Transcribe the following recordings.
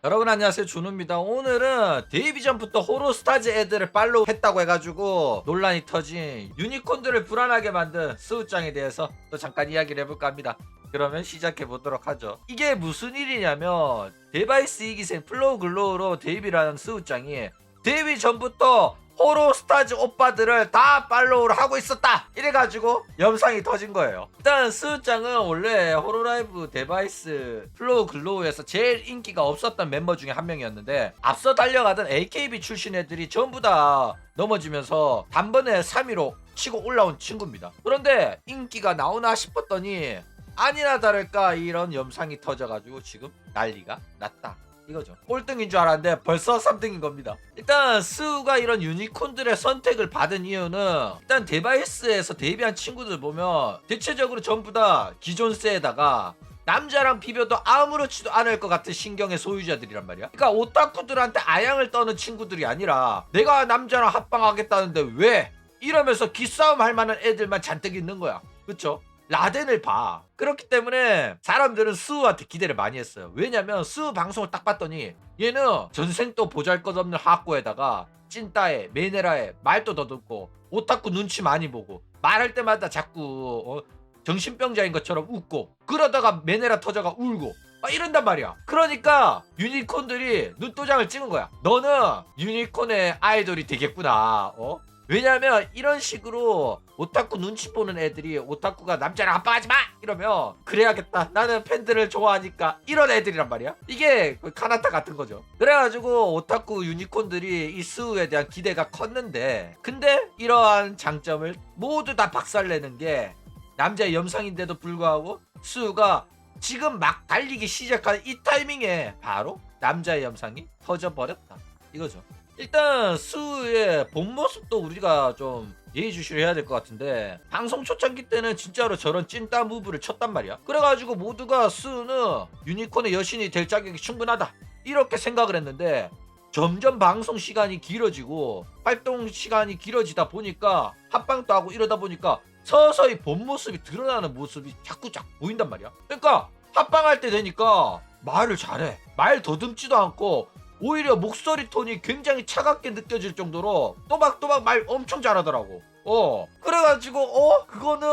여러분 안녕하세요, 준우입니다. 오늘은 데뷔 전부터 호로스타즈 애들을 팔로우 했다고 해가지고 논란이 터진 유니콘들을 불안하게 만든 스우짱에 대해서 또 잠깐 이야기를 해볼까 합니다. 그러면 시작해 보도록 하죠. 이게 무슨 일이냐면 데바이스 2기생 플로우 글로우로 데뷔를 하는 스우짱이 데뷔 전부터 호로스타즈 오빠들을 다 팔로우를 하고 있었다 이래가지고 영상이 터진 거예요. 일단 스우짱은 원래 호로라이브 데바이스 플로우 글로우에서 제일 인기가 없었던 멤버 중에 한 명이었는데, 앞서 달려가던 AKB 출신 애들이 전부 다 넘어지면서 단번에 3위로 치고 올라온 친구입니다. 그런데 인기가 나오나 싶었더니 아니나 다를까 이런 영상이 터져가지고 지금 난리가 났다 이거죠. 꼴등인 줄 알았는데 벌써 3등인 겁니다. 일단 스우가 이런 유니콘들의 선택을 받은 이유는, 일단 데바이스에서 데뷔한 친구들 보면 대체적으로 전부 다 기존 세에다가 남자랑 비벼도 아무렇지도 않을 것 같은 신경의 소유자들이란 말이야. 그러니까 오타쿠들한테 아양을 떠는 친구들이 아니라 내가 남자랑 합방하겠다는데 왜? 이러면서 기싸움 할 만한 애들만 잔뜩 있는 거야. 그쵸? 라덴을 봐. 그렇기 때문에 사람들은 스우한테 기대를 많이 했어요. 왜냐면 스우 방송을 딱 봤더니 얘는 전생도 보잘것없는 하코에다가 찐따에 메네라에 말도 더듬고 오타쿠 눈치 많이 보고 말할 때마다 자꾸 정신병자인 것처럼 웃고, 그러다가 메네라 터져가 울고 막 이런단 말이야. 그러니까 유니콘들이 눈도장을 찍은 거야. 너는 유니콘의 아이돌이 되겠구나. 왜냐면 이런 식으로 오타쿠 눈치 보는 애들이 오타쿠가 남자랑 합방하지 마! 이러면 그래야겠다, 나는 팬들을 좋아하니까, 이런 애들이란 말이야. 이게 카나타 같은 거죠. 그래가지고 오타쿠 유니콘들이 이 스우에 대한 기대가 컸는데, 근데 이러한 장점을 모두 다 박살내는 게 남자의 염상인데도 불구하고 스우가 지금 막 달리기 시작한 이 타이밍에 바로 남자의 염상이 터져버렸다 이거죠. 일단 스우의 본 모습도 우리가 좀 예의주시를 해야 될 것 같은데, 방송 초창기 때는 진짜로 저런 찐따 무브를 쳤단 말이야. 그래가지고 모두가 스우는 유니콘의 여신이 될 자격이 충분하다 이렇게 생각을 했는데, 점점 방송 시간이 길어지고 활동 시간이 길어지다 보니까 합방도 하고 이러다 보니까 서서히 본 모습이 드러나는 모습이 자꾸 보인단 말이야. 그러니까 합방할 때 되니까 말을 잘해. 말 더듬지도 않고 오히려 목소리 톤이 굉장히 차갑게 느껴질 정도로 또박또박 말 엄청 잘하더라고. 그래가지고 그거는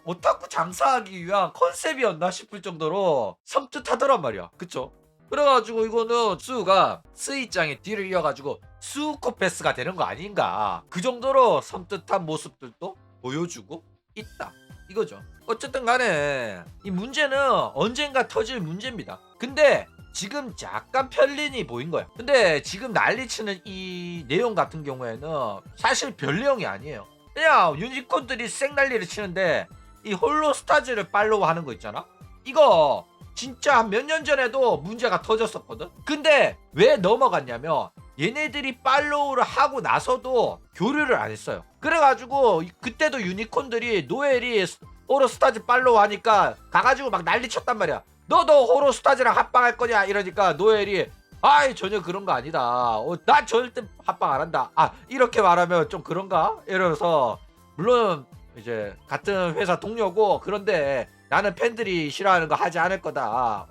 오타쿠 장사하기 위한 컨셉이었나 싶을 정도로 섬뜩하더란 말이야. 그쵸? 그래가지고 이거는 스우가 스이짱의 뒤를 이어가지고 스우코패스가 되는 거 아닌가, 그 정도로 섬뜩한 모습들도 보여주고 있다 이거죠. 어쨌든 간에 이 문제는 언젠가 터질 문제입니다. 근데 지금 약간 편린이 보인 거야. 근데 지금 난리치는 이 내용 같은 경우에는 사실 별 내용이 아니에요. 그냥 유니콘들이 쌩 난리를 치는데 이 홀로스타즈를 팔로우 하는 거 있잖아. 이거 진짜 한 몇 년 전에도 문제가 터졌었거든. 근데 왜 넘어갔냐면 얘네들이 팔로우를 하고 나서도 교류를 안 했어요. 그래가지고 그때도 유니콘들이 노엘이 호로스타즈 팔로우 하니까 가가지고 막 난리 쳤단 말이야. 너도 호로스타즈랑 합방할 거냐 이러니까 노엘이 아이 전혀 그런 거 아니다. 난 절대 합방 안 한다. 이렇게 말하면 좀 그런가? 이러면서, 물론 이제 같은 회사 동료고 그런데 나는 팬들이 싫어하는 거 하지 않을 거다.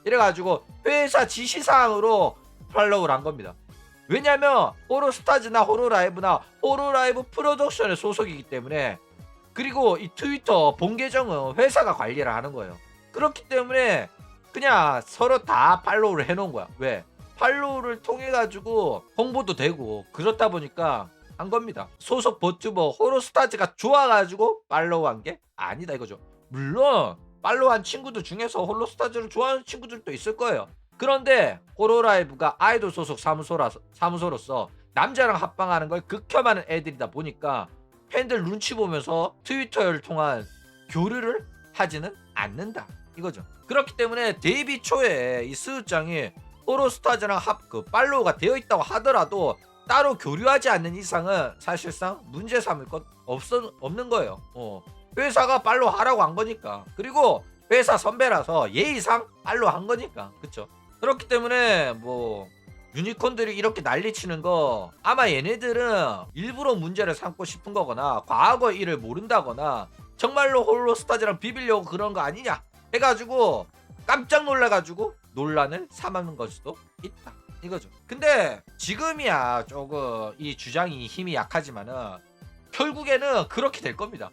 이래가지고 회사 지시사항으로 팔로우를 한 겁니다. 왜냐면 호로스타즈나 호로라이브나 호로라이브 프로덕션의 소속이기 때문에, 그리고 이 트위터 본 계정은 회사가 관리를 하는 거예요. 그렇기 때문에 그냥 서로 다 팔로우를 해놓은 거야. 왜? 팔로우를 통해 가지고 홍보도 되고 그렇다 보니까 한 겁니다. 소속 버튜버 호로스타즈가 좋아가지고 팔로우한 게 아니다 이거죠. 물론 팔로우한 친구들 중에서 호로스타즈를 좋아하는 친구들도 있을 거예요. 그런데 호로라이브가 아이돌 소속 사무소로서 남자랑 합방하는 걸 극혐하는 애들이다 보니까 팬들 눈치 보면서 트위터를 통한 교류를 하지는 않는다 이거죠. 그렇기 때문에 데뷔 초에 이 스우짱이 호로스타즈랑 팔로우가 되어 있다고 하더라도 따로 교류하지 않는 이상은 사실상 문제 삼을 것 없는 거예요. 회사가 팔로우 하라고 한 거니까. 그리고 회사 선배라서 예의상 팔로우 한 거니까. 그쵸? 그렇기 때문에 뭐 유니콘들이 이렇게 난리치는 거, 아마 얘네들은 일부러 문제를 삼고 싶은 거거나 과거 일을 모른다거나 정말로 홀로스타즈랑 비비려고 그런 거 아니냐 해가지고 깜짝 놀라가지고 논란을 삼는 걸 수도 있다 이거죠. 근데 지금이야 조금 이 주장이 힘이 약하지만은 결국에는 그렇게 될 겁니다.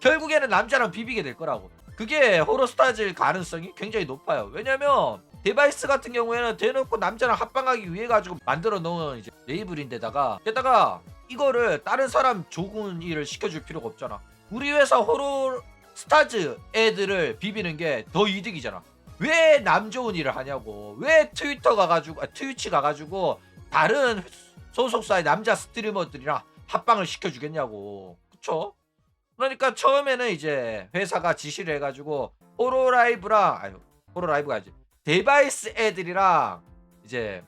결국에는 남자랑 비비게 될 거라고. 그게 호러스타즈일 가능성이 굉장히 높아요. 왜냐면 데바이스 같은 경우에는 대놓고 남자랑 합방하기 위해 가지고 만들어 놓은 이제 레이블인데다가 게다가 이거를 다른 사람 좋은 일을 시켜줄 필요가 없잖아. 우리 회사 호러스타즈 애들을 비비는 게 더 이득이잖아. 왜 남 좋은 일을 하냐고. 왜 트위터 가가지고 트위치 가가지고 다른 소속사의 남자 스트리머들이랑 합방을 시켜주겠냐고. 그쵸? 그러니까 처음에는 이제 회사가 지시를 해가지고 호로라이브가 아니지 데바이스 애들이랑 이제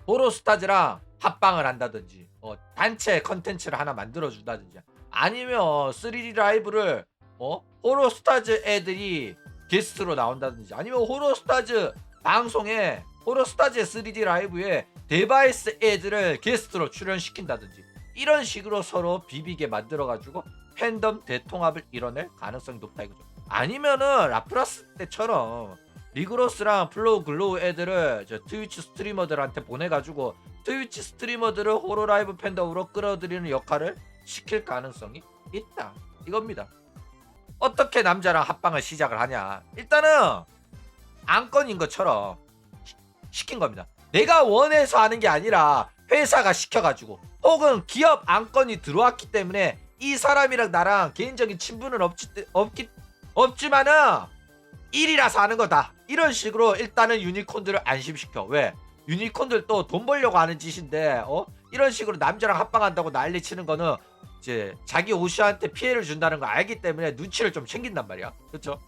호로스타즈랑 합방을 한다든지 단체 컨텐츠를 하나 만들어준다든지 아니면 3D 라이브를 호로스타즈 애들이 게스트로 나온다든지 아니면 호러스타즈 방송에 호러스타즈의 3D 라이브에 데바이스 애들을 게스트로 출연시킨다든지 이런 식으로 서로 비비게 만들어가지고 팬덤 대통합을 이뤄낼 가능성이 높다 이거죠. 아니면은 라프라스 때처럼 리그로스랑 플로우 글로우 애들을 저 트위치 스트리머들한테 보내가지고 트위치 스트리머들을 호로라이브 팬덤으로 끌어들이는 역할을 시킬 가능성이 있다 이겁니다. 어떻게 남자랑 합방을 시작을 하냐. 일단은 안건인 것처럼 시킨 겁니다. 내가 원해서 하는 게 아니라 회사가 시켜가지고 혹은 기업 안건이 들어왔기 때문에 이 사람이랑 나랑 개인적인 친분은 없지만은 일이라서 하는 거다. 이런 식으로 일단은 유니콘들을 안심시켜. 왜? 유니콘들 또 돈 벌려고 하는 짓인데 이런 식으로 남자랑 합방한다고 난리치는 거는 이제 자기 오시한테 피해를 준다는 걸 알기 때문에 눈치를 좀 챙긴단 말이야. 그렇죠?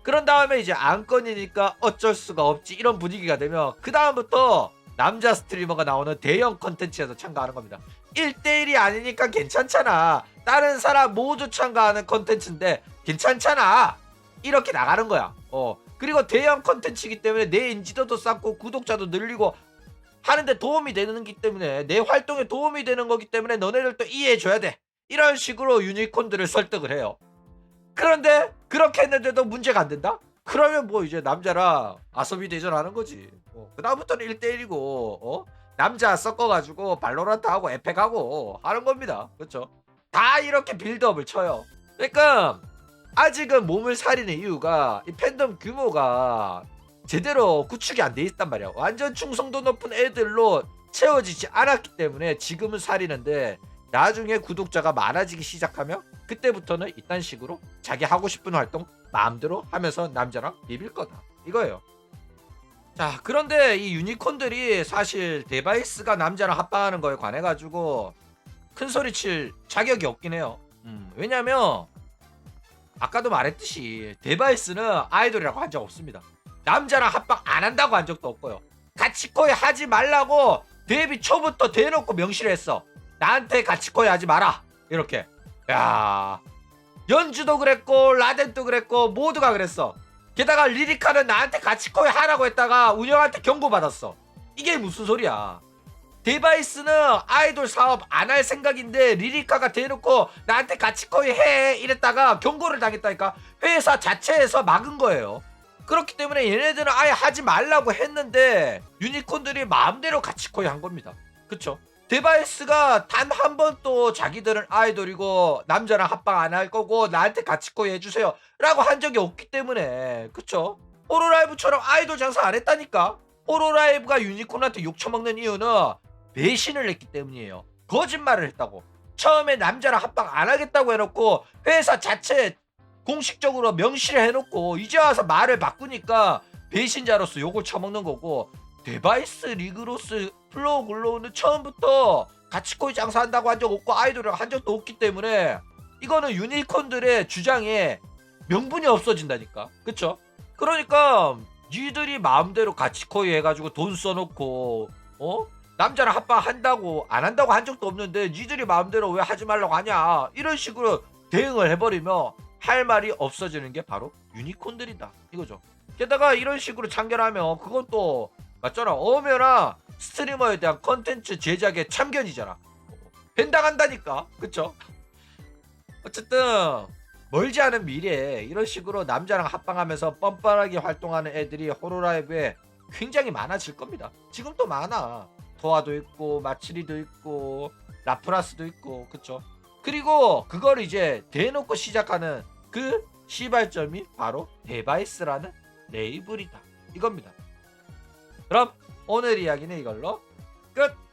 그런 다음에 이제 안건이니까 어쩔 수가 없지 이런 분위기가 되면 그 다음부터 남자 스트리머가 나오는 대형 컨텐츠에서 참가하는 겁니다. 1대1이 아니니까 괜찮잖아. 다른 사람 모두 참가하는 컨텐츠인데 괜찮잖아. 이렇게 나가는 거야. 그리고 대형 컨텐츠이기 때문에 내 인지도도 쌓고 구독자도 늘리고 하는데 도움이 되는 기 때문에 내 활동에 도움이 되는 거기 때문에 너네들도 이해해줘야 돼. 이런 식으로 유니콘들을 설득을 해요. 그런데 그렇게 했는데도 문제가 안 된다? 그러면 뭐 이제 남자랑 아소비 대전하는 거지. 그 다음부터는 1대1이고 남자 섞어가지고 발로란트 하고 에펙 하고 하는 겁니다. 그렇죠? 다 이렇게 빌드업을 쳐요. 그러니까 아직은 몸을 사리는 이유가 이 팬덤 규모가 제대로 구축이 안 돼 있단 말이야. 완전 충성도 높은 애들로 채워지지 않았기 때문에 지금은 사리는데 나중에 구독자가 많아지기 시작하면 그때부터는 이딴 식으로 자기 하고 싶은 활동 마음대로 하면서 남자랑 비빌 거다 이거예요. 자, 그런데 이 유니콘들이 사실 데바이스가 남자랑 합방하는 거에 관해 가지고 큰 소리 칠 자격이 없긴 해요. 왜냐면 아까도 말했듯이 데바이스는 아이돌이라고 한 적 없습니다. 남자랑 합방 안 한다고 한 적도 없고요. 가치코에 하지 말라고 데뷔 초부터 대놓고 명시를 했어. 나한테 가치코에 하지 마라 이렇게. 야, 연주도 그랬고 라덴도 그랬고 모두가 그랬어. 게다가 리리카는 나한테 가치코에 하라고 했다가 운영한테 경고받았어. 이게 무슨 소리야. 데바이스는 아이돌 사업 안 할 생각인데 리리카가 대놓고 나한테 가치코에 해 이랬다가 경고를 당했다니까. 회사 자체에서 막은 거예요. 그렇기 때문에 얘네들은 아예 하지 말라고 했는데 유니콘들이 마음대로 가치코에 한 겁니다. 그쵸? 데바이스가 단 한 번도 자기들은 아이돌이고 남자랑 합방 안 할 거고 나한테 가치코에 해주세요 라고 한 적이 없기 때문에. 그쵸? 호로라이브처럼 아이돌 장사 안 했다니까. 호로라이브가 유니콘한테 욕 처먹는 이유는 배신을 했기 때문이에요. 거짓말을 했다고. 처음에 남자랑 합방 안 하겠다고 해놓고 회사 자체 공식적으로 명시를 해놓고 이제 와서 말을 바꾸니까 배신자로서 욕을 처먹는 거고, 데바이스, 리그로스, 플로우 글로우는 처음부터 가치코인 장사한다고 한 적 없고 아이돌이라고 한 적도 없기 때문에 이거는 유니콘들의 주장에 명분이 없어진다니까. 그쵸? 그러니까 니들이 마음대로 가치코인 해가지고 돈 써놓고 남자랑 합방한다고 안 한다고 한 적도 없는데 니들이 마음대로 왜 하지 말라고 하냐 이런 식으로 대응을 해버리면 할 말이 없어지는 게 바로 유니콘들이다 이거죠. 게다가 이런 식으로 참견하면 그건 또 맞잖아. 엄연한 스트리머에 대한 컨텐츠 제작의 참견이잖아. 벤당한다니까. 그쵸? 어쨌든 멀지 않은 미래에 이런 식으로 남자랑 합방하면서 뻔뻔하게 활동하는 애들이 호로라이브에 굉장히 많아질 겁니다. 지금도 많아. 토아도 있고 마치리도 있고 라프라스도 있고 그쵸. 그리고 그걸 이제 대놓고 시작하는 그 시발점이 바로 데바이스라는 레이블이다 이겁니다. 그럼 오늘 이야기는 이걸로 끝.